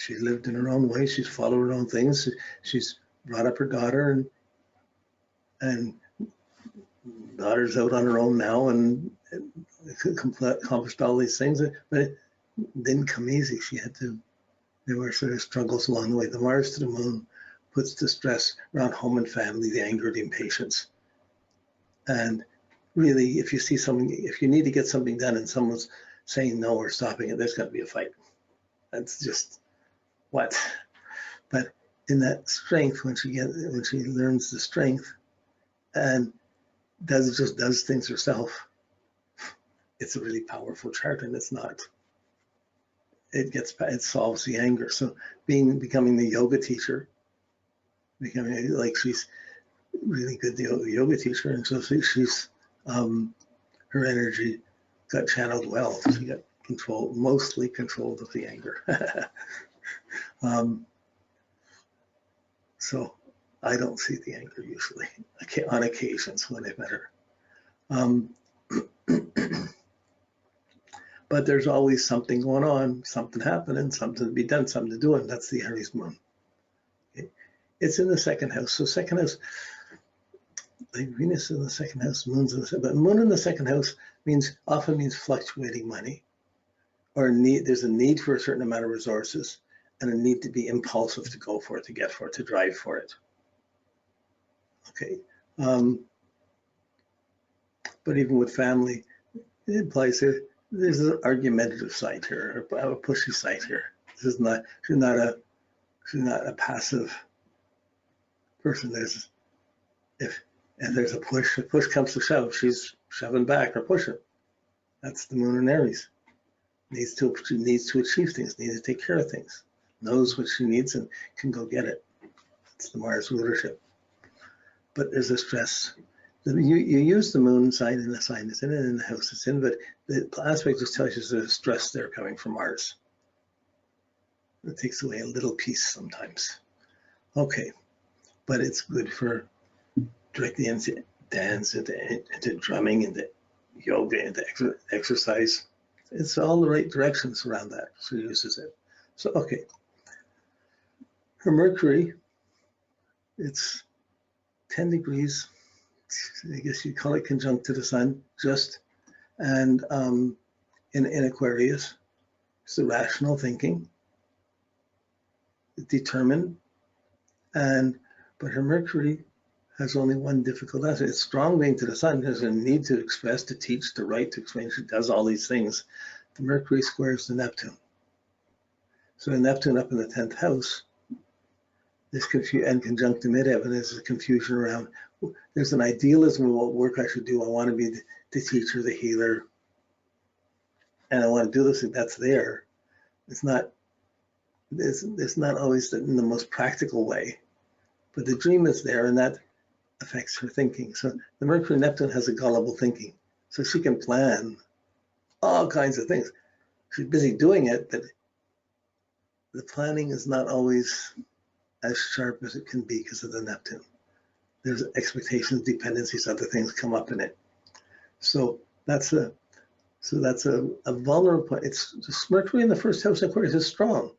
She lived in her own way. She's followed her own things. She's brought up her daughter, and daughter's out on her own now and accomplished all these things. But it didn't come easy. There were sort of struggles along the way. The Mars to the Moon puts the stress around home and family, the anger, the impatience. And really, if you need to get something done and someone's saying no or stopping it, there's got to be a fight. That's just what. But in that strength, when she learns the strength and does things herself, it's a really powerful chart, and it solves the anger. So becoming the yoga teacher, she's really good yoga teacher, and so she's her energy got channeled well. She got mostly controlled of the anger. So I don't see the anger usually, on occasions when I've met her. But there's always something going on, something happening, something to be done, something to do, and that's the Aries moon. Okay. It's in the second house. So second house, like Venus in the second house, moon's in the second, but moon in the second house often means fluctuating money, or there's a need for a certain amount of resources and a need to be impulsive to go for it, to get for it, to drive for it. Okay. But even with family, it implies there's an argumentative side here, a pushy side here. She's not a passive person. If there's a push comes to shove, she's shoving back or pushing. That's the moon in Aries. She needs to achieve things, needs to take care of things, knows what she needs and can go get it. It's the Mars rulership. But there's a stress. You use the moon sign in the sign it's in and in the house it's in, but the aspect just tells you there's a stress there coming from Mars. It takes away a little piece sometimes. Okay, but it's good for directly into dance, into drumming, into yoga, into exercise. It's all the right directions around that. She uses it. So, okay. Her Mercury, it's 10 degrees. I guess you'd call it conjunct to the sun, and in Aquarius, it's the rational thinking, determined, but her Mercury has only one difficult aspect. It's strong being to the sun. There's a need to express, to teach, to write, to explain. She does all these things. The Mercury squares the Neptune. So the Neptune up in the 10th house, this and conjunct to midheaven, there's a confusion around. There's an idealism of what work I should do. I want to be the teacher, the healer, and I want to do this. That's there. It's not always in the most practical way, but the dream is there, and that affects her thinking. So the Mercury Neptune has a gullible thinking, so she can plan all kinds of things. She's busy doing it, but the planning is not always as sharp as it can be because of the Neptune. There's expectations, dependencies, other things come up in it. So that's a vulnerable point. It's just Mercury in the first house of Aquarius is strong,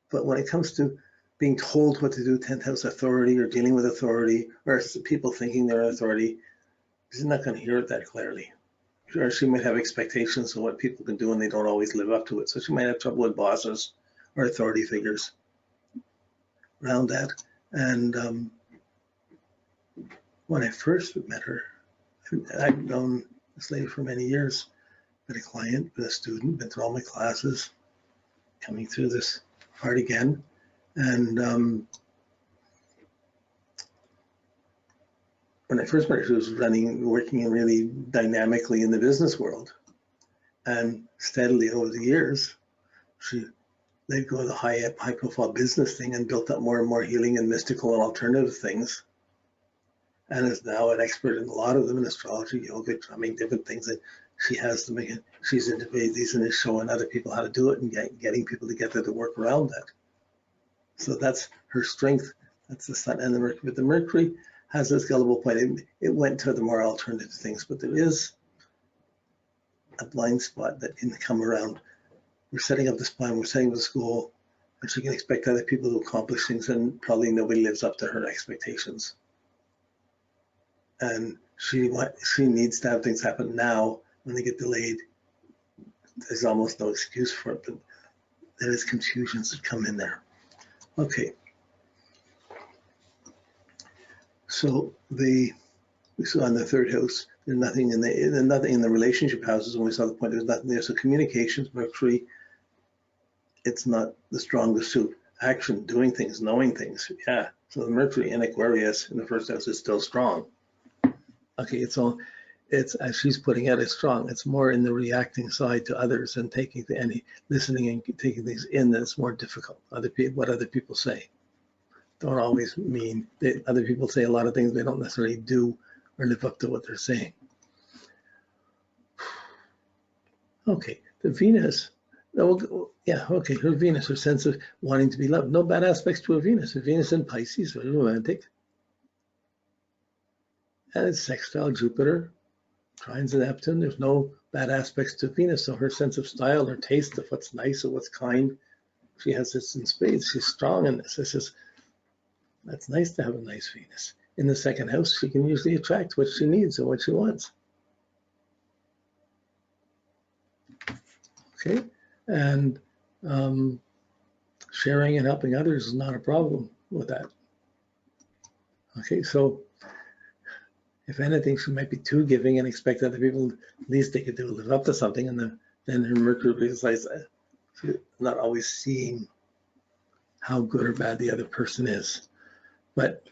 but when it comes to being told what to do, 10th house authority, or dealing with authority, or people thinking they're authority, she's not going to hear it that clearly. Or she might have expectations of what people can do and they don't always live up to it. So she might have trouble with bosses or authority figures around that. And when I first met her, I'd known this lady for many years, been a client, been a student, been through all my classes, coming through this part again. And when I first met her, she was working really dynamically in the business world. And steadily over the years, she let go of the high profile business thing and built up more and more healing and mystical and alternative things. And is now an expert in a lot of them, in astrology, yoga, drumming, different things that she has them again. She's integrated these and is showing other people how to do it and getting people together to work around that. So that's her strength. That's the sun and the Mercury. But the Mercury has this gullible point. It went to the more alternative things, but there is a blind spot that can come around. We're setting up this plan, we're setting up the school, And she can expect other people to accomplish things, and probably nobody lives up to her expectations. And she needs to have things happen now. When they get delayed, there's almost no excuse for it, but there is confusions that come in there. Okay. So we saw in the third house, there's nothing in the relationship houses. When we saw the point, there's nothing there. So communications, Mercury, it's not the strongest suit. Action, doing things, knowing things. Yeah. So the Mercury in Aquarius in the first house is still strong. Okay, it's as she's putting it, it's strong. It's more in the reacting side to others and taking listening and taking things in that's more difficult. What other people say don't always mean that other people say a lot of things they don't necessarily do or live up to what they're saying. Okay, the Venus. Yeah, okay, her Venus, her sense of wanting to be loved. No bad aspects to a Venus. A Venus in Pisces, very romantic. And it's sextile Jupiter, trines of Neptune. There's no bad aspects to Venus. So her sense of style, her taste of what's nice or what's kind, she has this in spades. She's strong in this. That's nice to have a nice Venus. In the second house, she can usually attract what she needs and what she wants. Okay, and sharing and helping others is not a problem with that. Okay, so if anything, she might be too giving and expect other people, at least they could do live up to something, and then her Mercury realizes she's not always seeing how good or bad the other person is. But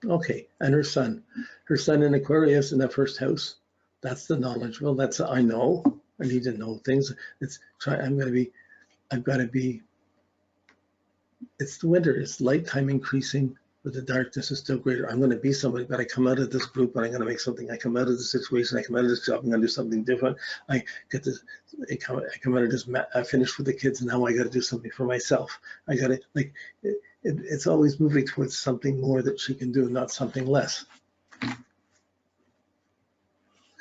okay, and her sun in Aquarius in that first house, that's the knowledgeable. That's I know. I need to know things. It's the winter. It's light time increasing, but the darkness is still greater. I'm going to be somebody, but I come out of this group and I'm going to make something. I come out of the situation. I come out of this job. I'm going to do something different. I come out of this. I finished with the kids, and now I got to do something for myself. I got to it's always moving towards something more that she can do, not something less.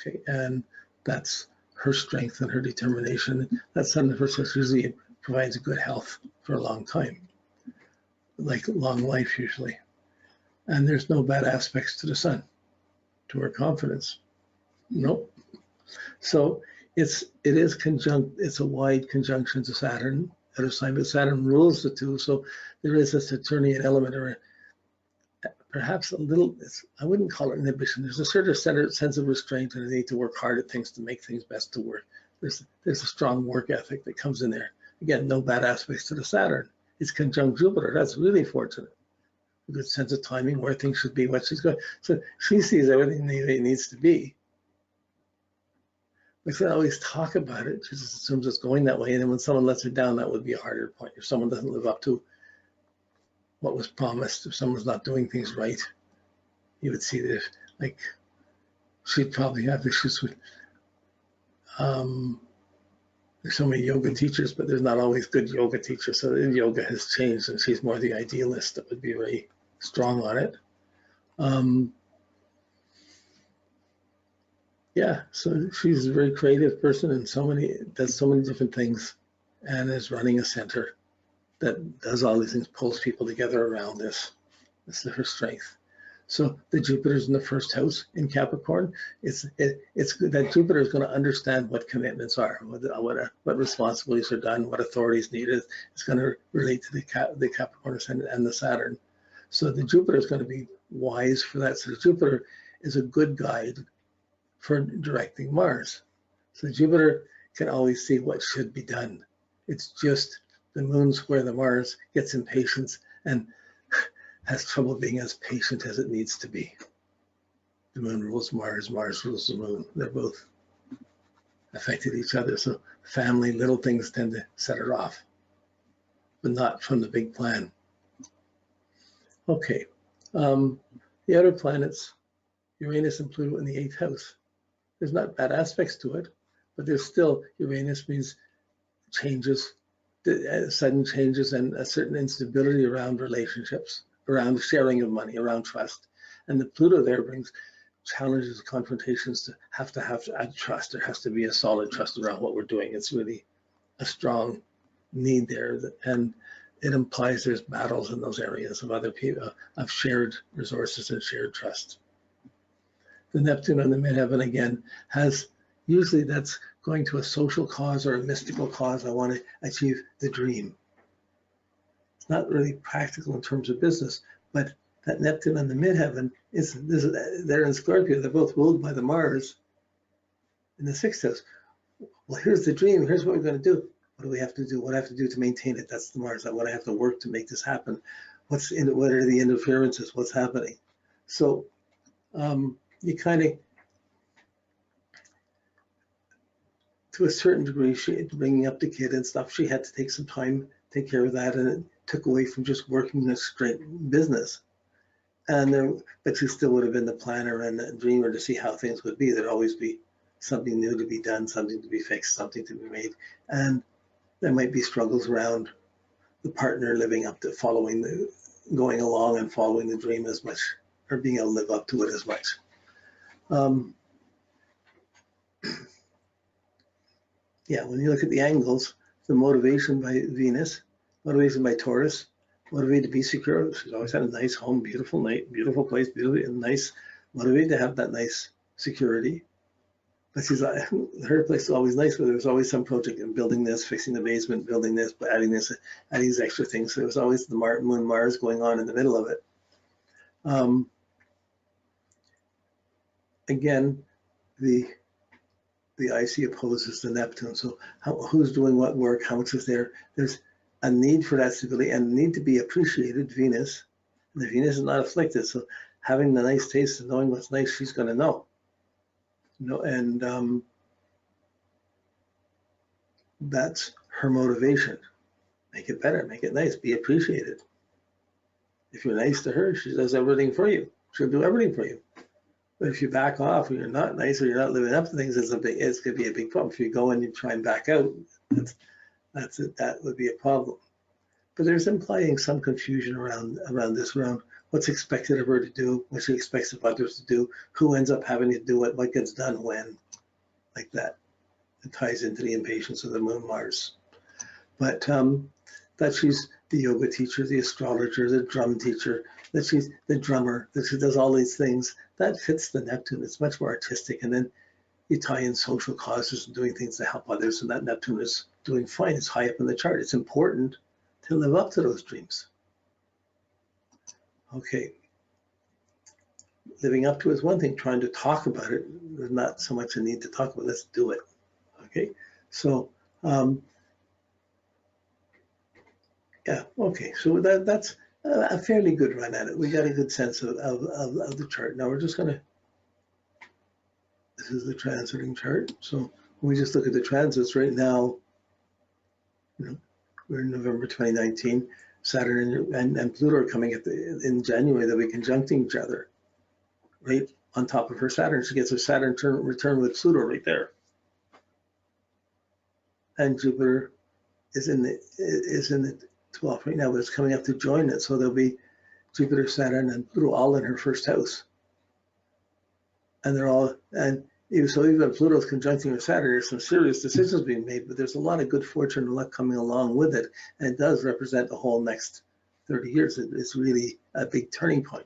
Okay, and that's her strength and her determination. That sun in the first house usually provides good health for a long time, like long life usually. And there's no bad aspects to the sun, to her confidence. Nope. So it is conjunct. It's a wide conjunction to Saturn at a sign, but Saturn rules the two. So there is a Saturnian element, or perhaps a little. I wouldn't call it inhibition. There's a certain sense of restraint and a need to work hard at things to make things best to work. There's a strong work ethic that comes in there. Again, no bad aspects to the Saturn. It's conjunct Jupiter. That's really fortunate. A good sense of timing, where things should be, what she's going. So she sees everything the way it needs to be. We can always talk about it. She just assumes it's going that way. And then when someone lets her down, that would be a harder point. If someone doesn't live up to what was promised, if someone's not doing things right, you would see that, like, she'd probably have issues with, there's so many yoga teachers, but there's not always good yoga teachers. So yoga has changed, and she's more the idealist that would be very strong on it. Yeah, so she's a very creative person, and does so many different things, and is running a center that does all these things, pulls people together around this. This is her strength. So the Jupiter's in the first house in Capricorn. It's good that Jupiter is going to understand what commitments are, what responsibilities are done, what authorities needed. It's going to relate to the Capricorn ascendant and the Saturn. So the Jupiter is going to be wise for that. So Jupiter is a good guide for directing Mars. So Jupiter can always see what should be done. It's just the moon square the Mars gets impatient and has trouble being as patient as it needs to be. The moon rules Mars, Mars rules the moon. They're both affected each other. So family, little things tend to set her off, but not from the big plan. Okay, the other planets, Uranus and Pluto in the 8th house. There's not bad aspects to it, but there's still, Uranus means changes, sudden changes, and a certain instability around relationships, around sharing of money, around trust. And the Pluto there brings challenges, confrontations to have trust. There has to be a solid trust around what we're doing. It's really a strong need there, and it implies there's battles in those areas of other people, of shared resources and shared trust. The Neptune on the midheaven again has, usually that's going to a social cause or a mystical cause. I want to achieve the dream. It's not really practical in terms of business, but that Neptune on the midheaven they're in Scorpio. They're both ruled by the Mars in the sixth house. Well, here's the dream. Here's what we're going to do. What do we have to do? What do I have to do to maintain it? That's the Mars. What I have to work to make this happen. What are the interferences? What's happening? So you kind of, to a certain degree, bringing up the kid and stuff, she had to take some time, take care of that, and it took away from just working a straight business. But she still would have been the planner and the dreamer to see how things would be. There'd always be something new to be done, something to be fixed, something to be made. And there might be struggles around the partner living up to going along and following the dream as much, or being able to live up to it as much. Yeah, when you look at the angles, the motivation by Venus, motivation by Taurus, motivated to be secure. She's always had a nice home, beautiful night, beautiful place, nice, motivated to have that nice security. But her place is always nice, but there's always some project in building this, fixing the basement, building this, but adding these extra things. So there's always the Moon Mars going on in the middle of it. Again, the IC opposes the Neptune. So who's doing what work? How much is there? There's a need for that stability and need to be appreciated. Venus, and the Venus is not afflicted. So having the nice taste and knowing what's nice, she's going to know. And that's her motivation. Make it better, make it nice, be appreciated. If you're nice to her, she does everything for you. She'll do everything for you. But if you back off or you're not nice or you're not living up to things, it's going to be a big problem. If you go and you try and back out, that's it. That would be a problem. But there's implying some confusion around what's expected of her to do, what she expects of others to do, who ends up having to do it, what gets done when, like that. It ties into the impatience of the Moon Mars. But that she's the yoga teacher, the astrologer, the drum teacher, that she's the drummer, that she does all these things, that fits the Neptune. It's much more artistic. And then you tie in social causes and doing things to help others, and that Neptune is doing fine. It's high up in the chart. It's important to live up to those dreams. Okay. Living up to is one thing. Trying to talk about it, there's not so much a need to talk about. Let's do it. Okay. So, yeah. Okay. So that's a fairly good run at it. We got a good sense of the chart. Now we're just going to. This is the transiting chart. So when we just look at the transits right now, we're in November 2019. Saturn and Pluto are coming in January. They'll be conjuncting each other right on top of her Saturn. She gets her Saturn return with Pluto right there. And Jupiter is in the 12th right now, but it's coming up to join it. So there'll be Jupiter, Saturn, and Pluto all in her first house. And they're all, and even if Pluto's conjuncting with Saturn, there's some serious decisions being made, but there's a lot of good fortune and luck coming along with it. And it does represent the whole next 30 years. It's really a big turning point.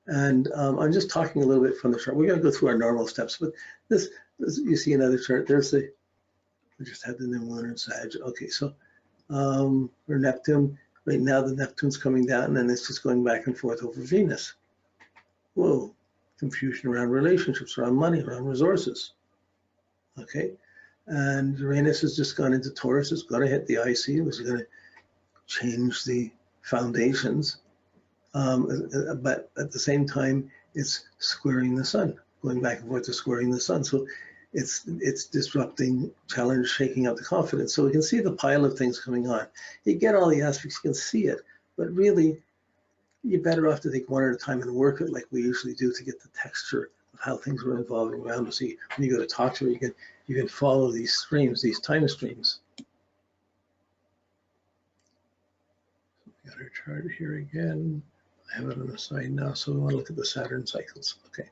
And I'm just talking a little bit from the chart. We're going to go through our normal steps, but this you see another chart. We just had the new moon in Sag. Okay, so we're Neptune. Right now the Neptune's coming down and it's just going back and forth over Venus. Whoa, confusion around relationships, around money, around resources. Okay, and Uranus has just gone into Taurus. It's going to hit the IC, which is going to change the foundations. But at the same time, it's squaring the sun, going back and forth to squaring the sun. So it's disrupting, challenge, shaking up the confidence. So we can see the pile of things coming on. You get all the aspects, you can see it, but really you're better off to take one at a time and work it like we usually do to get the texture of how things are evolving around us. See, when you go to talk to her, you can follow these streams, these time streams. We got our chart here again. I have it on the side now, so we want to look at the Saturn cycles. Okay.